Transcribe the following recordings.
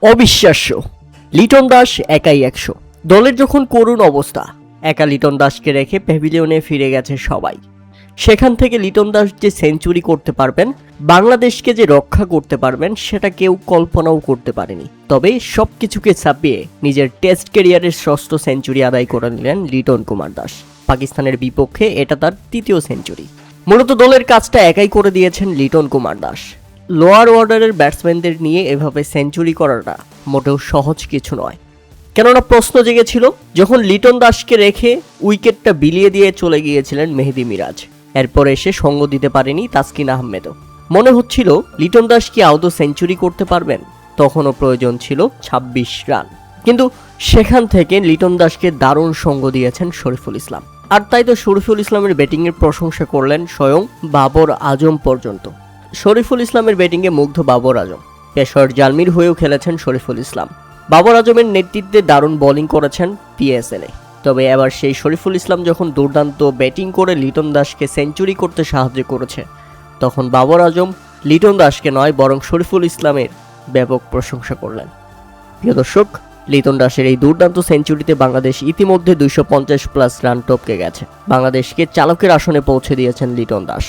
অবিশ্বাস্য, লিটন দাস একাই 100। দলের যখন করুণ অবস্থা, একা লিটন দাসকে রেখে প্যাভিলিয়নে ফিরে গেছে সবাই। সেখান থেকে লিটন দাস যে সেঞ্চুরি করতে পারবেন, বাংলাদেশকে যে রক্ষা করতে পারবেন, সেটা কেউ কল্পনাও করতে পারেনি। তবে সবকিছুকে ছাপিয়ে নিজের টেস্ট ক্যারিয়ারের ষষ্ঠ সেঞ্চুরি আদায় করে নিলেন লিটন কুমার দাস। পাকিস্তানের বিপক্ষে এটা তার তৃতীয় সেঞ্চুরি। মূলত দলের কাজটা একাই করে দিয়েছেন লিটন কুমার দাস। লোয়ার অর্ডারের ব্যাটসম্যানদের নিয়ে এভাবে সেঞ্চুরি করাটা মোটেও সহজ কিছু নয়। কেননা প্রশ্ন জেগেছিল যখন লিটন দাসকে রেখে উইকেটটা বিলিয়ে দিয়ে চলে গিয়েছিলেন মেহেদী মিরাজ। এরপর এসে সঙ্গ দিতে পারেনি তাসকিন আহমেদও। মনে হচ্ছিল লিটন দাস কি আদৌ সেঞ্চুরি করতে পারবেন। তখনও প্রয়োজন ছিল 26 রান। কিন্তু সেখান থেকে লিটন দাসকে দারুণ সঙ্গ দিয়েছেন শরীফুল ইসলাম। আর তাই তো শরীফুল ইসলামের ব্যাটিংয়ের প্রশংসা করলেন স্বয়ং বাবর আজম পর্যন্ত। শরীফুল ইসলামের ব্যাটিংয়ে মুগ্ধ বাবর আজম। পেশোয়ার জালমির হয়েও খেলেছেন শরীফুল ইসলাম। বাবর আজমের নেতৃত্বে দারুণ বোলিং করেছেন পিএসএলে। তবে এবার সেই শরীফুল ইসলাম যখন দুর্দান্ত ব্যাটিং করে লিটন দাসকে সেঞ্চুরি করতে সাহায্য করেছে, তখন বাবর আজম লিটন দাসকে নয় বরং শরীফুল ইসলামের ব্যাপক প্রশংসা করলেন। প্রিয় দর্শক, লিটন দাসের এই দুর্দান্ত সেঞ্চুরিতে বাংলাদেশ ইতিমধ্যে 250+ রান টপকে গেছে। বাংলাদেশকে চালকের আসনে পৌঁছে দিয়েছেন লিটন দাস।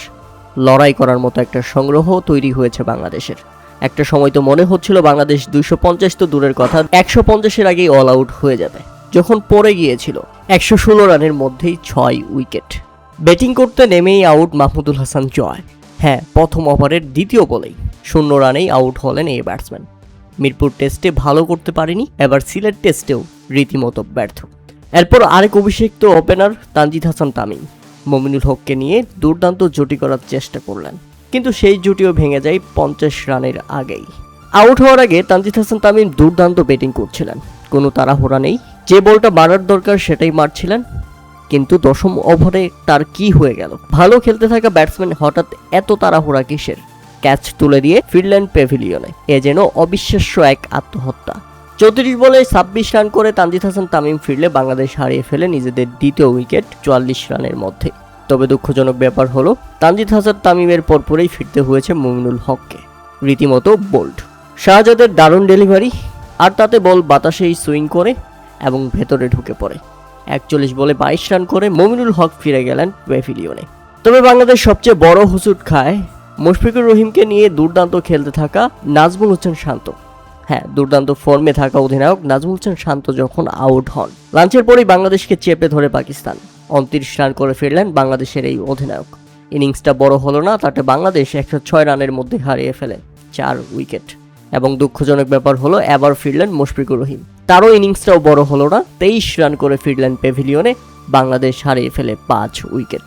লড়াই করার মতো একটা সংগ্রহ তৈরি হয়েছে বাংলাদেশের। একটা সময় তো মনে হচ্ছিল বাংলাদেশ 250 তো দূরের কথা, 150-এর আগেই অল আউট হয়ে যাবে। যখন পড়ে গিয়েছিল 116 রানের মধ্যেই 6 উইকেট। ব্যাটিং করতে নেমেই আউট মাহমুদুল হাসান জয়। হ্যাঁ, প্রথম ওভারের দ্বিতীয় বলেই 0 রানেই আউট হলেন এই ব্যাটসম্যান। মিরপুর টেস্টে ভালো করতে পারেনি, এবার সিলেট টেস্টেও রীতিমতো ব্যর্থ। এরপর আরেক অভিষিক্ত ওপেনার তানজিদ হাসান তামিম মমিনুল হককে নিয়ে দুর্দান্ত জুটি করার চেষ্টা করলেন, কিন্তু সেই জুটিও ভেঙে যায় 50 রানের আগেই। আউট হওয়ার আগে তানজিদ হাসান তামিম দুর্দান্ত ব্যাটিং করছিলেন, কোনো তাড়াহুড়া নেই। যে বলটা মারার দরকার সেটাই মারছিলেন। কিন্তু 10ম ওভারে তার কি হয়ে গেল? ভালো খেলতে থাকা ব্যাটসম্যান হঠাৎ এত তাড়াহুড়া কিসের? ক্যাচ তুলে দিয়ে ফিরলেন প্যাভিলিয়নে। এ যেন অবিশ্বাস্য এক আত্মহত্যা। 34 বলে 26 রান করে তানজিদ হাসান তামিম ফিরলে বাংলাদেশ হারিয়ে ফেলে নিজেদের দ্বিতীয় উইকেট 44 রানের মধ্যে। তবে দুঃখজনক ব্যাপার হলো তানজিদ হাসান তামিমের পরপরই ফিরতে হয়েছে মমিনুল হককে। রীতিমতো বোল্ড। শাহজাদের দারুণ ডেলিভারি, আর তাতে বল বাতাসেই সুইং করে এবং ভেতরে ঢুকে পড়ে। 41 বলে 22 রান করে মমিনুল হক ফিরে গেলেন প্যাভিলিয়নে। তবে বাংলাদেশ সবচেয়ে বড় হুচুট খায় মুশফিকুর রহিমকে নিয়ে দুর্দান্ত খেলতে থাকা নাজমুল হোসেন শান্ত। হ্যাঁ, দুর্দান্ত ফর্মে থাকা অধিনায়ক নাজমুল হোসেন শান্ত যখন আউট হন, লাঞ্চের পরেই বাংলাদেশকে চেপে ধরে পাকিস্তান। 29 রান করে ফিরলেন বাংলাদেশের এই অধিনায়ক। ইনিংসটা বড় হলো না, তাতে বাংলাদেশ 106 রানের মধ্যে হারিয়ে ফেলে 4 উইকেট। এবং দুঃখজনক ব্যাপার হলো এবার ফিরলেন মুশফিকুর রহিম। তারও ইনিংসটাও বড় হলো না, 23 রান করে ফিরলেন প্যাভিলিয়নে। বাংলাদেশ হারিয়ে ফেলে 5 উইকেট।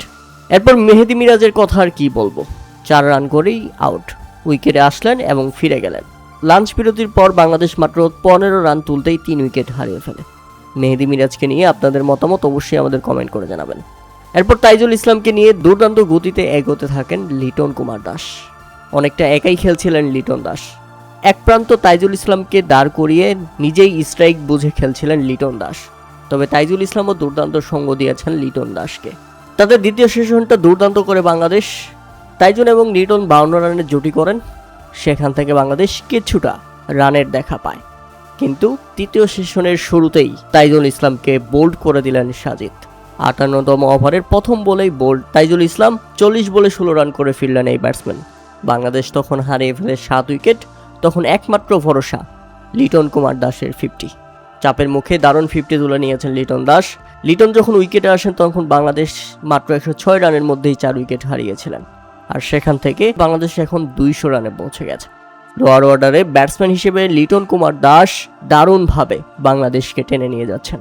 এরপর মেহেদী মিরাজের কথা আর কি বলবো, 4 রান করেই আউট। উইকেটে আসলেন এবং ফিরে গেলেন। লাঞ্চ বিরতির পর বাংলাদেশ মাত্র 15 রান তুলতেই 3 উইকেট হারিয়ে ফেলে। মেহেদী মিরাজকে নিয়ে আপনাদের মতামত অবশ্যই আমাদের কমেন্ট করে জানাবেন। এরপর তাইজুল ইসলামকে নিয়ে দুর্দান্ত গতিতে এগোতে থাকেন লিটন কুমার দাস। অনেকটা একাই খেলছিলেন লিটন দাস। এক প্রান্ত তাইজুল ইসলামকে দাঁড় করিয়ে নিজেই স্ট্রাইক বুঝে খেলছিলেন লিটন দাস। তবে তাইজুল ইসলামও দুর্দান্ত সঙ্গ দিয়েছেন লিটন দাসকে। তাদের দ্বিতীয় সেশনটা দুর্দান্ত করে বাংলাদেশ। তাইজুল এবং লিটন 52 রানের জুটি করেন। সেখান থেকে বাংলাদেশ কিছুটা রানের দেখা পায়, কিন্তু তৃতীয় সেশনের শুরুতেই তাইজুল ইসলামকে বোল্ড করে দিলেন সাজিদ। 58তম ওভারের প্রথম বলেই বোল্ড তাইজুল ইসলাম। 40 বলে 16 রান করে ফিরলেন এই ব্যাটসম্যান। বাংলাদেশ তখন হারিয়ে ফেলে 7 উইকেট। তখন একমাত্র ভরসা লিটন কুমার দাসের 50। চাপের মুখে দারুণ 50 তুলে নিয়েছেন লিটন দাস। লিটন যখন উইকেটে আসেন তখন বাংলাদেশ মাত্র 106 রানের মধ্যেই 4 উইকেট হারিয়েছিলেন। আর সেখান থেকে বাংলাদেশ এখন 200 রানে পৌঁছে গেছে। লোয়ার অর্ডারে ব্যাটসম্যান হিসেবে লিটন কুমার দাস দারুণভাবে বাংলাদেশকে টেনে নিয়ে যাচ্ছেন।